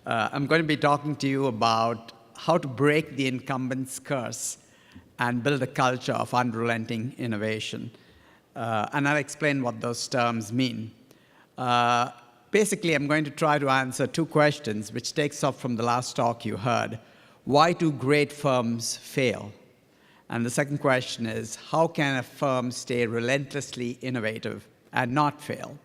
I'm going to be talking to you about how to break the incumbent's curse and build a culture of unrelenting innovation. And I'll explain what those terms mean. Basically, I'm going to try to answer two questions, which takes off from the last talk you heard. Why do great firms fail? And the second question is, how can a firm stay relentlessly innovative and not fail?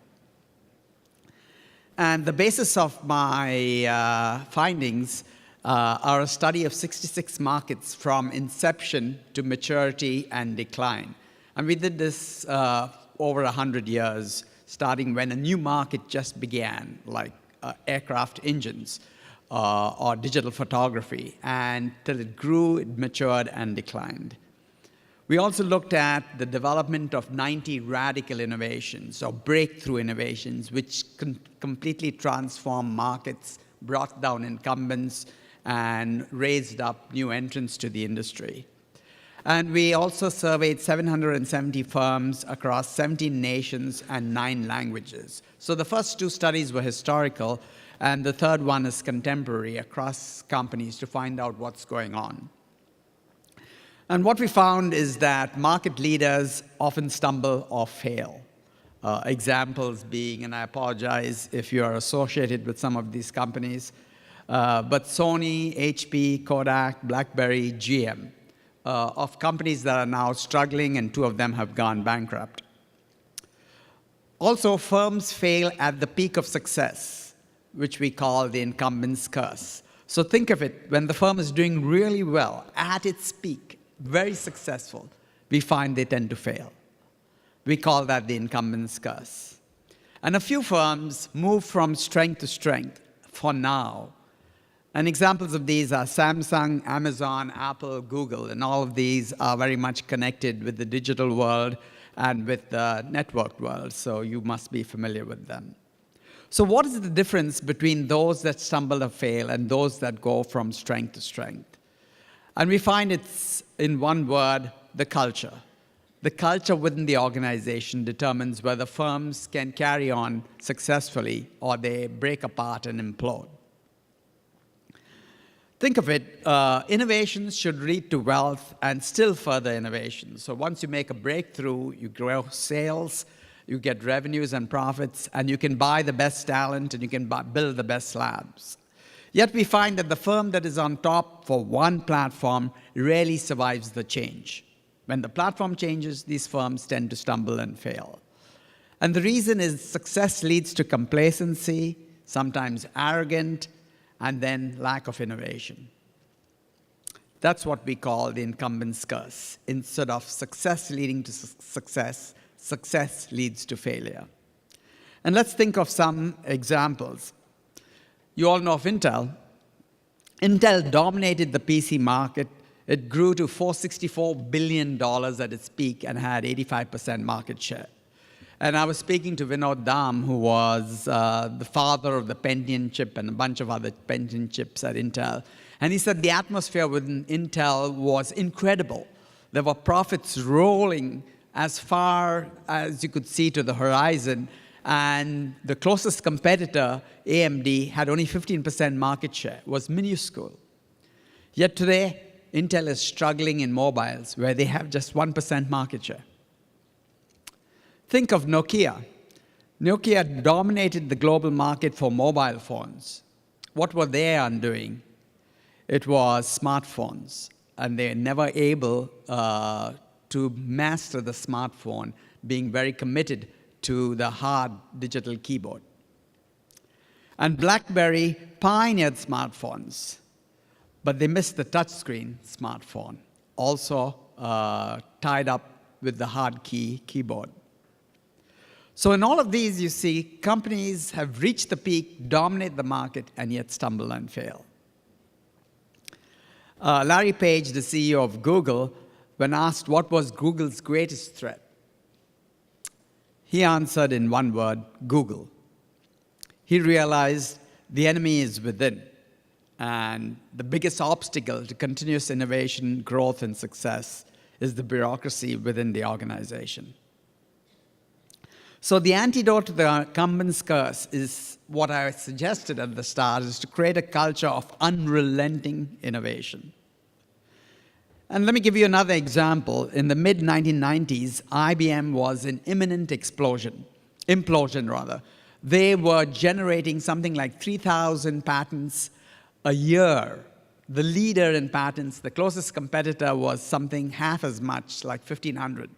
And the basis of my findings are a study of 66 markets from inception to maturity and decline. And we did this over 100 years, starting when a new market just began, like aircraft engines or digital photography, and till it grew, it matured, and declined. We also looked at the development of 90 radical innovations or breakthrough innovations, which completely transformed markets, brought down incumbents, and raised up new entrants to the industry. And we also surveyed 770 firms across 17 nations and 9 languages. So the first 2 studies were historical, and the third one is contemporary across companies to find out what's going on. And what we found is that market leaders often stumble or fail. Examples being, and I apologize if you are associated with some of these companies, but Sony, HP, Kodak, BlackBerry, GM, of companies that are now struggling, and 2 of them have gone bankrupt. Also, firms fail at the peak of success, which we call the incumbent's curse. So think of it, when the firm is doing really well, at its peak, very successful, we find they tend to fail. We call that the incumbent's curse. And a few firms move from strength to strength for now. And examples of these are Samsung, Amazon, Apple, Google, and all of these are very much connected with the digital world and with the networked world, so you must be familiar with them. So what is the difference between those that stumble or fail and those that go from strength to strength? And we find it's, in one word, the culture. The culture within the organization determines whether firms can carry on successfully or they break apart and implode. Think of it, innovations should lead to wealth and still further innovation. So once you make a breakthrough, you grow sales, you get revenues and profits, and you can buy the best talent, and you can build the best labs. Yet we find that the firm that is on top for one platform rarely survives the change. When the platform changes, these firms tend to stumble and fail. And the reason is success leads to complacency, sometimes arrogant, and then lack of innovation. That's what we call the incumbent's curse. Instead of success leading to success, success leads to failure. And let's think of some examples. You all know of Intel. Intel dominated the PC market. It grew to $464 billion at its peak and had 85% market share. And I was speaking to Vinod Dham, who was the father of the Pentium chip and a bunch of other Pentium chips at Intel. And he said the atmosphere within Intel was incredible. There were profits rolling as far as you could see to the horizon. And the closest competitor, AMD, had only 15% market share, was minuscule. Yet today, Intel is struggling in mobiles, where they have just 1% market share. Think of Nokia. Nokia dominated the global market for mobile phones. What were they undoing? It was smartphones, and they were never able to master the smartphone, being very committed to the hard digital keyboard. And BlackBerry pioneered smartphones, but they missed the touchscreen smartphone, also tied up with the hard keyboard. So in all of these, you see, companies have reached the peak, dominate the market, and yet stumble and fail. Larry Page, the CEO of Google, when asked what was Google's greatest threat, he answered in one word, Google. He realized the enemy is within, and the biggest obstacle to continuous innovation, growth, and success is the bureaucracy within the organization. So the antidote to the incumbent's curse is what I suggested at the start, is to create a culture of unrelenting innovation. And let me give you another example. In the mid-1990s, IBM was in imminent implosion. They were generating something like 3,000 patents a year. The leader in patents, the closest competitor was something half as much, like 1,500.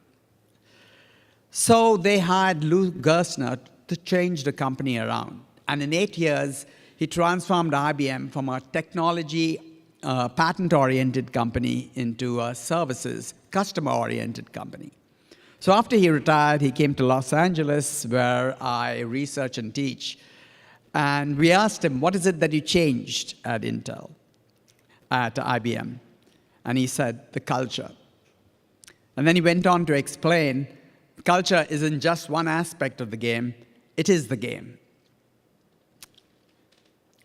So they hired Lou Gerstner to change the company around. And in 8 years, he transformed IBM from a technology, patent-oriented company into a services, customer-oriented company. So after he retired, he came to Los Angeles, where I research and teach. And we asked him, what is it that you changed at Intel, at IBM? And he said, the culture. And then he went on to explain, culture isn't just one aspect of the game, it is the game.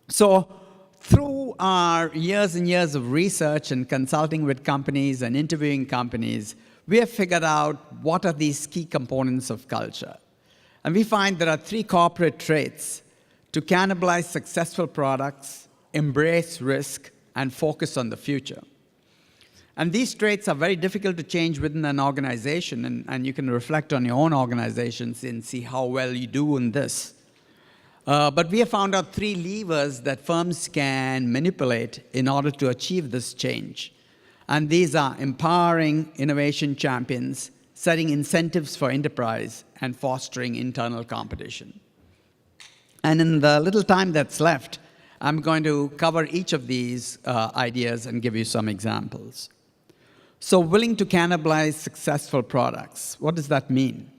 So through our years and years of research and consulting with companies and interviewing companies, we have figured out what are these key components of culture. And we find there are 3 corporate traits: to cannibalize successful products, embrace risk, and focus on the future. And these traits are very difficult to change within an organization, and you can reflect on your own organizations and see how well you do in this. But we have found out 3 levers that firms can manipulate in order to achieve this change. And these are empowering innovation champions, setting incentives for enterprise, and fostering internal competition. And in the little time that's left, I'm going to cover each of these ideas and give you some examples. So willing to cannibalize successful products. What does that mean?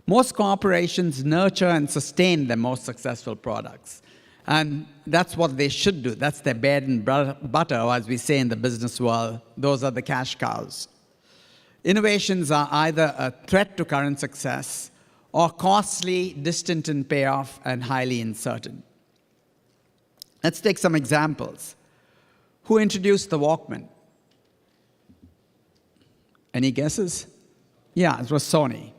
Most corporations nurture and sustain their most successful products. And that's what they should do. That's their bread and butter, as we say in the business world. Those are the cash cows. Innovations are either a threat to current success or costly, distant in payoff, and highly uncertain. Let's take some examples. Who introduced the Walkman? Any guesses? Yeah, it was Sony.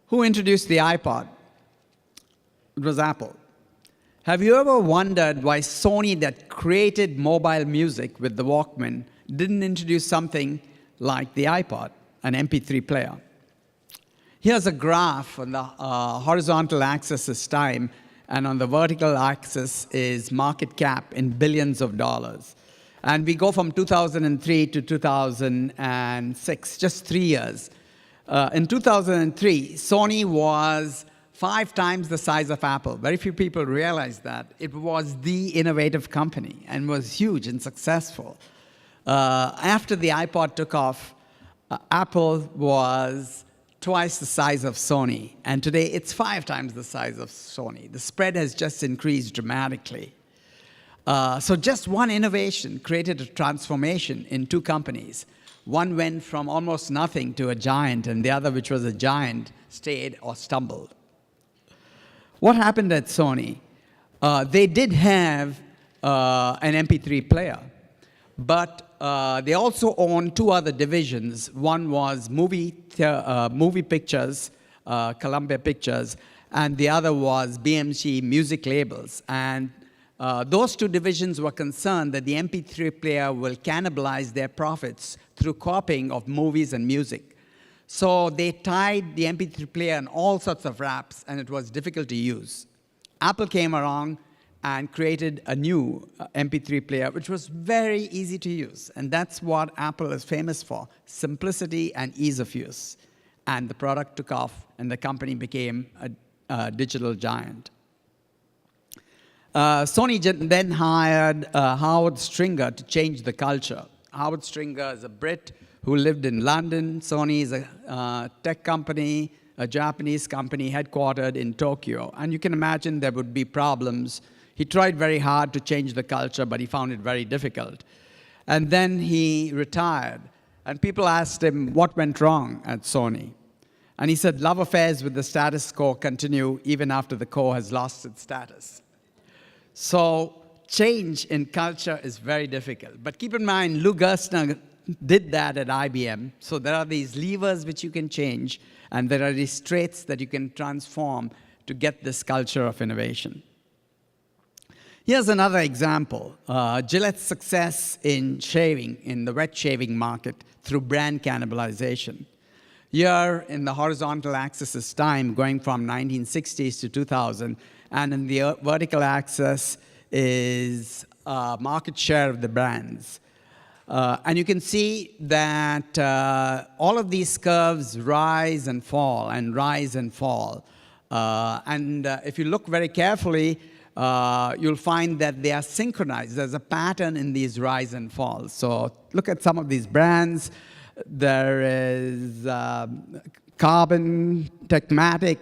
Who introduced the iPod? It was Apple. Have you ever wondered why Sony, that created mobile music with the Walkman, didn't introduce something like the iPod, an MP3 player? Here's a graph. On the horizontal axis is time, and on the vertical axis is market cap in billions of dollars. And we go from 2003 to 2006, just 3 years. In 2003, Sony was 5 times the size of Apple. Very few people realize that. It was the innovative company and was huge and successful. After the iPod took off, Apple was twice the size of Sony. And today, it's 5 times the size of Sony. The spread has just increased dramatically. So just one innovation created a transformation in 2 companies. One went from almost nothing to a giant, and the other, which was a giant, stayed or stumbled. What happened at Sony? They did have an MP3 player, but they also owned 2 other divisions. One was movie pictures, Columbia Pictures, and the other was BMG Music Labels. And those 2 divisions were concerned that the MP3 player will cannibalize their profits through copying of movies and music. So they tied the MP3 player in all sorts of wraps, and it was difficult to use. Apple came along and created a new MP3 player, which was very easy to use. And that's what Apple is famous for, simplicity and ease of use. And the product took off, and the company became a digital giant. Sony then hired Howard Stringer to change the culture. Howard Stringer is a Brit who lived in London. Sony is a tech company, a Japanese company headquartered in Tokyo. And you can imagine there would be problems. He tried very hard to change the culture, but he found it very difficult. And then he retired. And people asked him what went wrong at Sony. And he said, love affairs with the status quo continue even after the core has lost its status. So change in culture is very difficult. But keep in mind, Lou Gerstner did that at IBM. So there are these levers which you can change, and there are these traits that you can transform to get this culture of innovation. Here's another example. Gillette's success in shaving, in the wet shaving market, through brand cannibalization. Here, in the horizontal axis is time, going from 1960s to 2000, and in the vertical axis is market share of the brands. And you can see that all of these curves rise and fall, and rise and fall. If you look very carefully, you'll find that they are synchronized. There's a pattern in these rise and falls. So look at some of these brands. There is Carbon, Techmatic,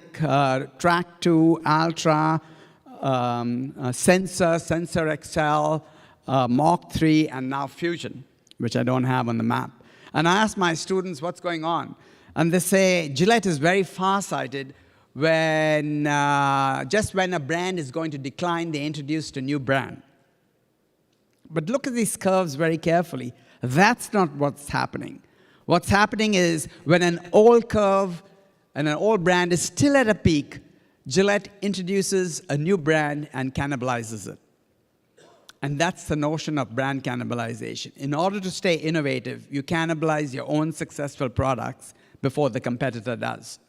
Track 2, Ultra, Sensor XL, Mach 3, and now Fusion, which I don't have on the map. And I ask my students what's going on. And they say Gillette is very farsighted. When just when a brand is going to decline, they introduced a new brand. But look at these curves very carefully. That's not what's happening. What's happening is when an old curve and an old brand is still at a peak, Gillette introduces a new brand and cannibalizes it. And that's the notion of brand cannibalization. In order to stay innovative, you cannibalize your own successful products before the competitor does.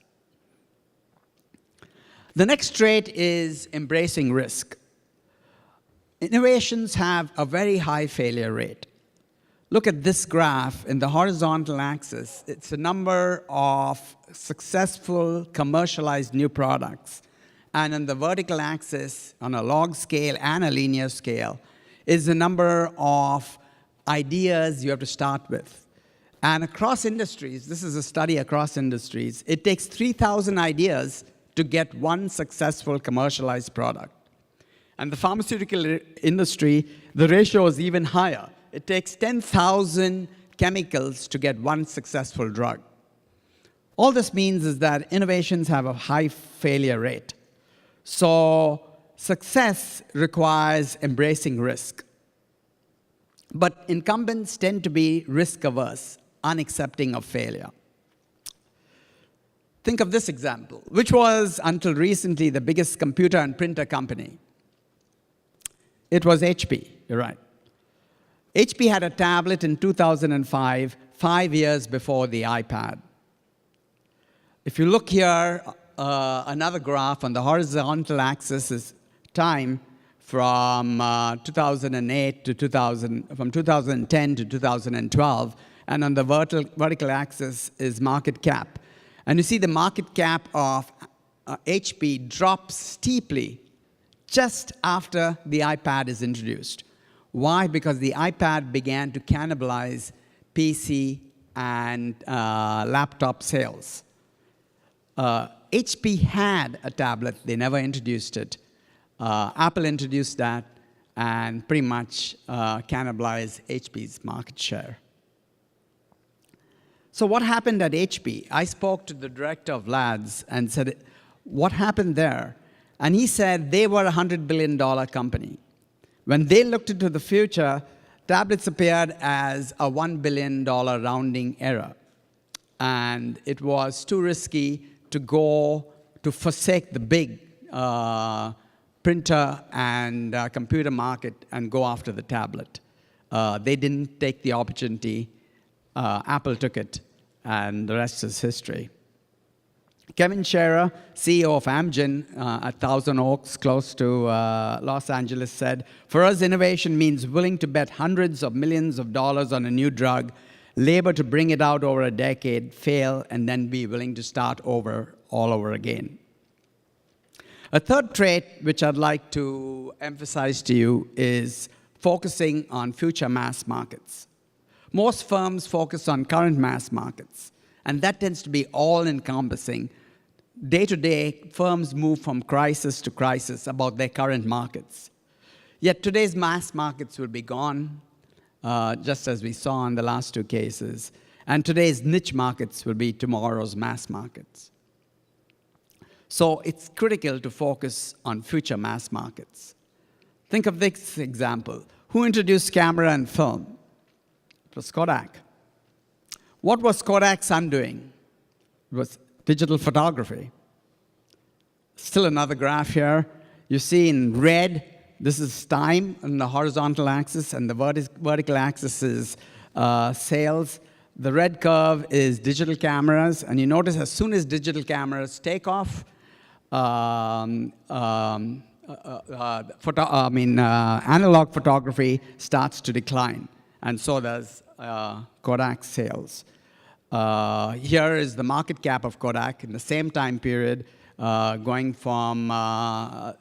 The next trait is embracing risk. Innovations have a very high failure rate. Look at this graph. In the horizontal axis, it's the number of successful commercialized new products. And on the vertical axis, on a log scale and a linear scale, is the number of ideas you have to start with. And across industries, this is a study across industries, it takes 3,000 ideas to get one successful commercialized product. And the pharmaceutical industry, the ratio is even higher. It takes 10,000 chemicals to get one successful drug. All this means is that innovations have a high failure rate. So success requires embracing risk. But incumbents tend to be risk-averse, unaccepting of failure. Think of this example, which was, until recently, the biggest computer and printer company. It was HP, you're right. HP had a tablet in 2005, 5 years before the iPad. If you look here, another graph on the horizontal axis is time from 2008 to from 2010 to 2012, and on the vertical axis is market cap. And you see the market cap of HP drops steeply just after the iPad is introduced. Why? Because the iPad began to cannibalize PC and laptop sales. HP had a tablet. They never introduced it. Apple introduced that and pretty much cannibalized HP's market share. So what happened at HP? I spoke to the director of LADS and said, what happened there? And he said they were a $100 billion company. When they looked into the future, tablets appeared as a $1 billion rounding error. And it was too risky to forsake the big printer and computer market and go after the tablet. They didn't take the opportunity. Apple took it, and the rest is history. Kevin Scherer, CEO of Amgen at Thousand Oaks, close to Los Angeles, said, "For us, innovation means willing to bet hundreds of millions of dollars on a new drug, labor to bring it out over a decade, fail, and then be willing to start over all over again." A third trait which I'd like to emphasize to you is focusing on future mass markets. Most firms focus on current mass markets, and that tends to be all-encompassing. Day to day, firms move from crisis to crisis about their current markets. Yet today's mass markets will be gone, just as we saw in the last two cases. And today's niche markets will be tomorrow's mass markets. So it's critical to focus on future mass markets. Think of this example. Who introduced camera and film? It was Kodak. What was Kodak's undoing? It was digital photography. Still another graph here. You see in red, this is time on the horizontal axis, and the vertical axis is sales. The red curve is digital cameras, and you notice as soon as digital cameras take off, analog photography starts to decline, and so does Kodak sales. Here is the market cap of Kodak in the same time period, going from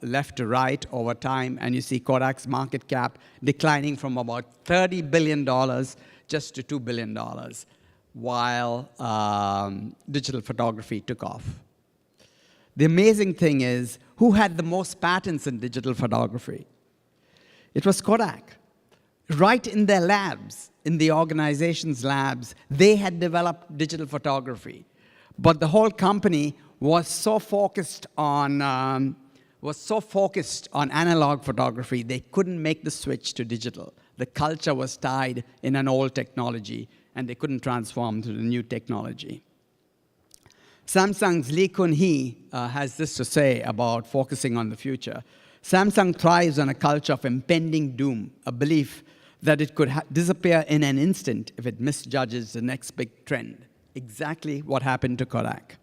left to right over time, and you see Kodak's market cap declining from about $30 billion just to $2 billion, while digital photography took off. The amazing thing is, who had the most patents in digital photography? It was Kodak. Right in their labs, in the organization's labs, they had developed digital photography. But the whole company was so focused on analog photography, they couldn't make the switch to digital. The culture was tied in an old technology, and they couldn't transform to the new technology. Samsung's Lee Kun-Hee has this to say about focusing on the future. Samsung thrives on a culture of impending doom, a belief that it could disappear in an instant if it misjudges the next big trend. Exactly what happened to Kodak,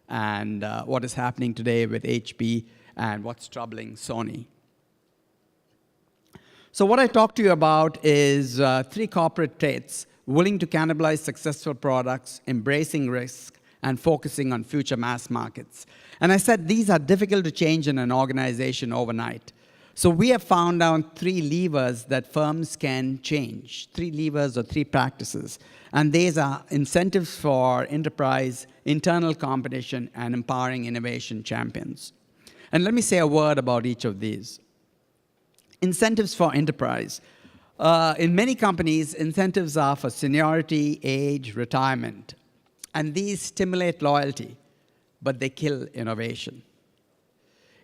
and what is happening today with HP, and what's troubling Sony. So what I talked to you about is 3 corporate traits: willing to cannibalize successful products, embracing risk, and focusing on future mass markets. And I said these are difficult to change in an organization overnight. So we have found out 3 levers that firms can change, 3 levers or 3 practices. And these are incentives for enterprise, internal competition, and empowering innovation champions. And let me say a word about each of these. Incentives for enterprise. In many companies, incentives are for seniority, age, retirement. And these stimulate loyalty, but they kill innovation.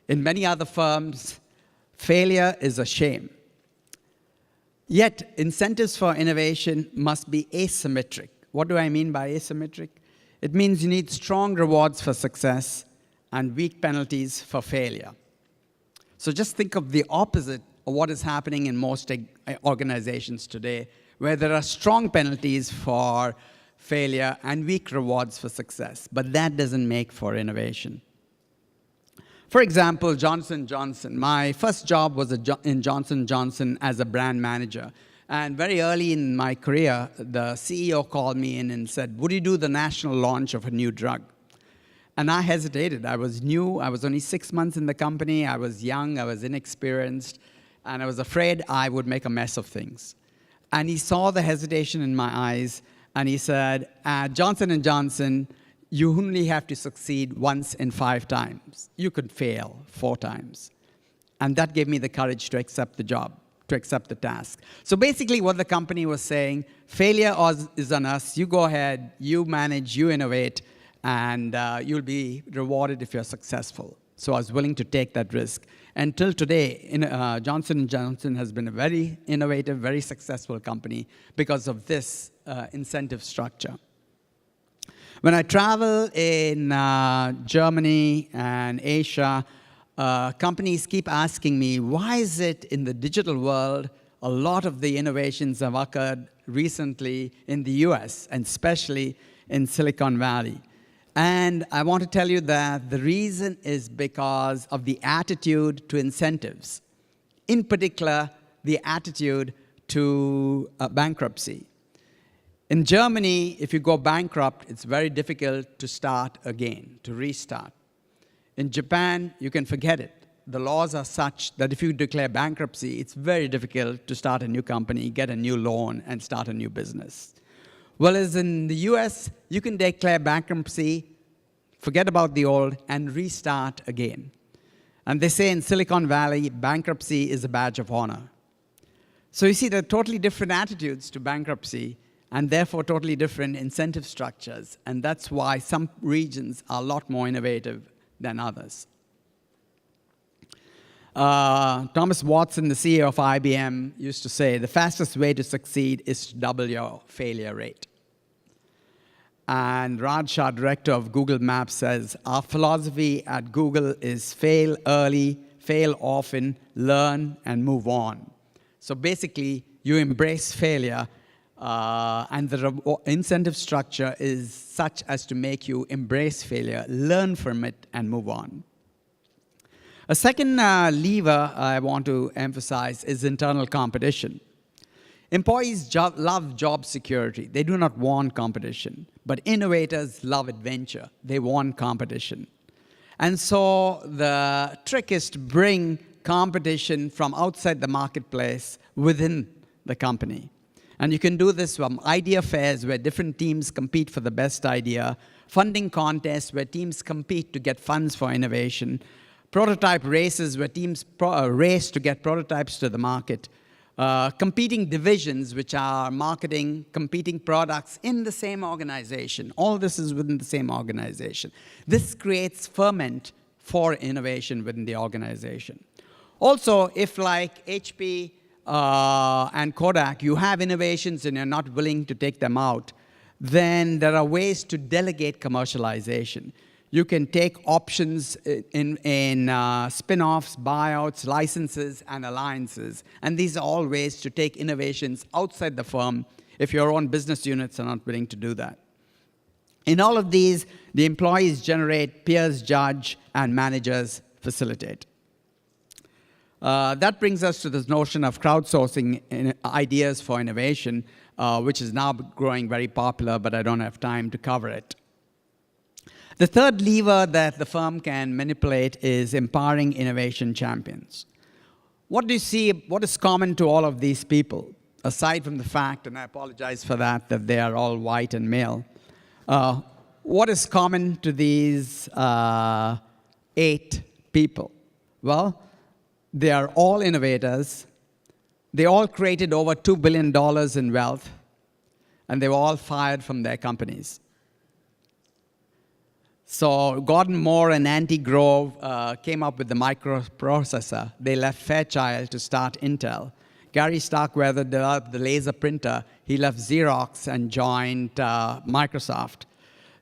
In many other firms, failure is a shame. Yet, incentives for innovation must be asymmetric. What do I mean by asymmetric? It means you need strong rewards for success and weak penalties for failure. So just think of the opposite of what is happening in most organizations today, where there are strong penalties for failure and weak rewards for success. But that doesn't make for innovation. For example, Johnson & Johnson. My first job was in Johnson & Johnson as a brand manager. And very early in my career, the CEO called me in and said, would you do the national launch of a new drug? And I hesitated. I was new. I was only 6 months in the company. I was young. I was inexperienced. And I was afraid I would make a mess of things. And he saw the hesitation in my eyes. And he said, at Johnson & Johnson, you only have to succeed once in 5 times. You could fail 4 times. And that gave me the courage to accept the job, to accept the task. So basically what the company was saying, failure is on us. You go ahead, you manage, you innovate, and you'll be rewarded if you're successful. So I was willing to take that risk. Until today, Johnson & Johnson has been a very innovative, very successful company because of this incentive structure. When I travel in Germany and Asia, companies keep asking me, why is it in the digital world a lot of the innovations have occurred recently in the US, and especially in Silicon Valley? And I want to tell you that the reason is because of the attitude to incentives. In particular, the attitude to bankruptcy. In Germany, if you go bankrupt, it's very difficult to start again, to restart. In Japan, you can forget it. The laws are such that if you declare bankruptcy, it's very difficult to start a new company, get a new loan, and start a new business. Whereas in the US, you can declare bankruptcy, forget about the old, and restart again. And they say in Silicon Valley, bankruptcy is a badge of honor. So you see, there are totally different attitudes to bankruptcy, and therefore totally different incentive structures. And that's why some regions are a lot more innovative than others. Thomas Watson, the CEO of IBM, used to say, the fastest way to succeed is to double your failure rate. And Raj Shah, director of Google Maps, says, our philosophy at Google is fail early, fail often, learn, and move on. So basically, you embrace failure, and the incentive structure is such as to make you embrace failure, learn from it, and move on. A second lever I want to emphasize is internal competition. Employees love job security. They do not want competition. But innovators love adventure. They want competition. And so the trick is to bring competition from outside the marketplace within the company. And you can do this from idea fairs where different teams compete for the best idea, funding contests where teams compete to get funds for innovation, prototype races where teams race to get prototypes to the market, competing divisions, which are marketing, competing products in the same organization. All this is within the same organization. This creates ferment for innovation within the organization. Also, if like HP and Kodak, you have innovations and you're not willing to take them out, then there are ways to delegate commercialization. You can take options in spin-offs, buyouts, licenses, and alliances. And these are all ways to take innovations outside the firm if your own business units are not willing to do that. In all of these, the employees generate, peers judge, and managers facilitate. That brings us to this notion of crowdsourcing ideas for innovation, which is now growing very popular, but I don't have time to cover it. The third lever that the firm can manipulate is empowering innovation champions. What do you see, what is common to all of these people, aside from the fact, and I apologize for that, that they are all white and male? What is common to these 8 people? Well, they are all innovators. They all created over $2 billion in wealth, and they were all fired from their companies. So Gordon Moore and Andy Grove came up with the microprocessor. They left Fairchild to start Intel. Gary Starkweather developed the laser printer. He left Xerox and joined Microsoft.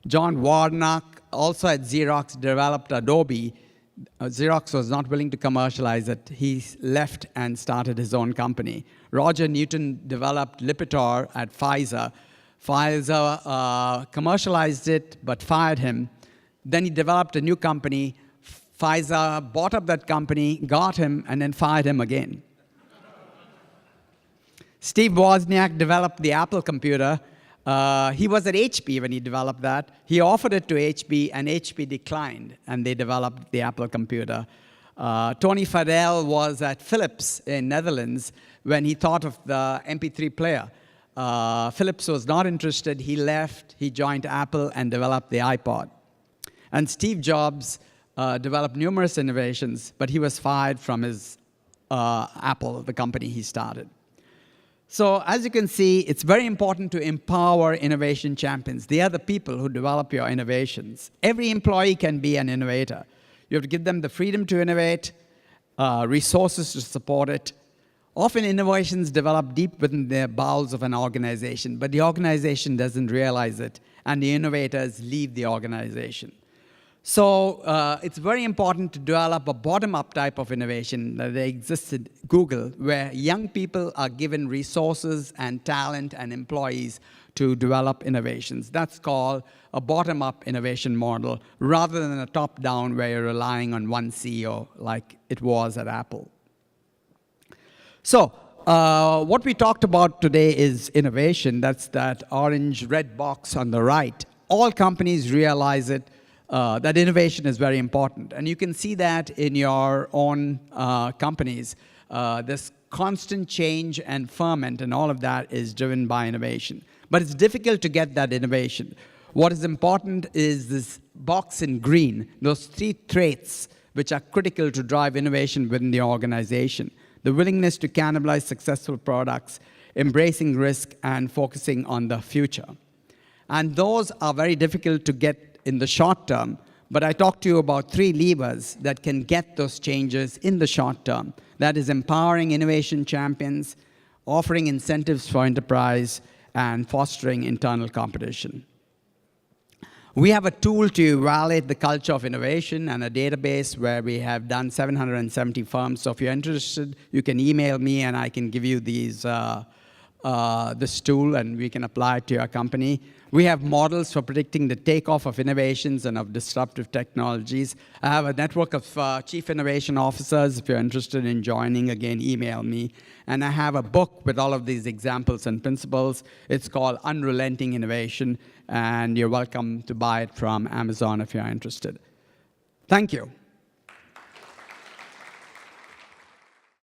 John Warnock, also at Xerox, developed Adobe. Xerox was not willing to commercialize it. He left and started his own company. Roger Newton developed Lipitor at Pfizer. Pfizer commercialized it, but fired him. Then he developed a new company. Pfizer bought up that company, got him, and then fired him again. Steve Wozniak developed the Apple computer. He was at HP when he developed that. He offered it to HP, and HP declined, and they developed the Apple computer. Tony Fadell was at Philips in Netherlands when he thought of the MP3 player. Philips was not interested. He left. He joined Apple and developed the iPod. And Steve Jobs developed numerous innovations, but he was fired from his Apple, the company he started. So as you can see, it's very important to empower innovation champions. They are the people who develop your innovations. Every employee can be an innovator. You have to give them the freedom to innovate, resources to support it. Often innovations develop deep within the bowels of an organization, but the organization doesn't realize it, and the innovators leave the organization. So it's very important to develop a bottom-up type of innovation that exists at Google, where young people are given resources and talent and employees to develop innovations. That's called a bottom-up innovation model, rather than a top-down where you're relying on one CEO like it was at Apple. So what we talked about today is innovation. That's that orange-red box on the right. All companies realize it. That innovation is very important. And you can see that in your own companies. This constant change and ferment and all of that is driven by innovation. But it's difficult to get that innovation. What is important is this box in green, those 3 traits which are critical to drive innovation within the organization. The willingness to cannibalize successful products, embracing risk, and focusing on the future. And those are very difficult to get in the short term, but I talked to you about 3 levers that can get those changes in the short term. That is empowering innovation champions, offering incentives for enterprise, and fostering internal competition. We have a tool to evaluate the culture of innovation and a database where we have done 770 firms. So if you're interested, you can email me and I can give you this tool and we can apply it to your company. We have models for predicting the takeoff of innovations and of disruptive technologies. I have a network of chief innovation officers. If you're interested in joining, again, email me. And I have a book with all of these examples and principles. It's called Unrelenting Innovation, and you're welcome to buy it from Amazon if you're interested. Thank you.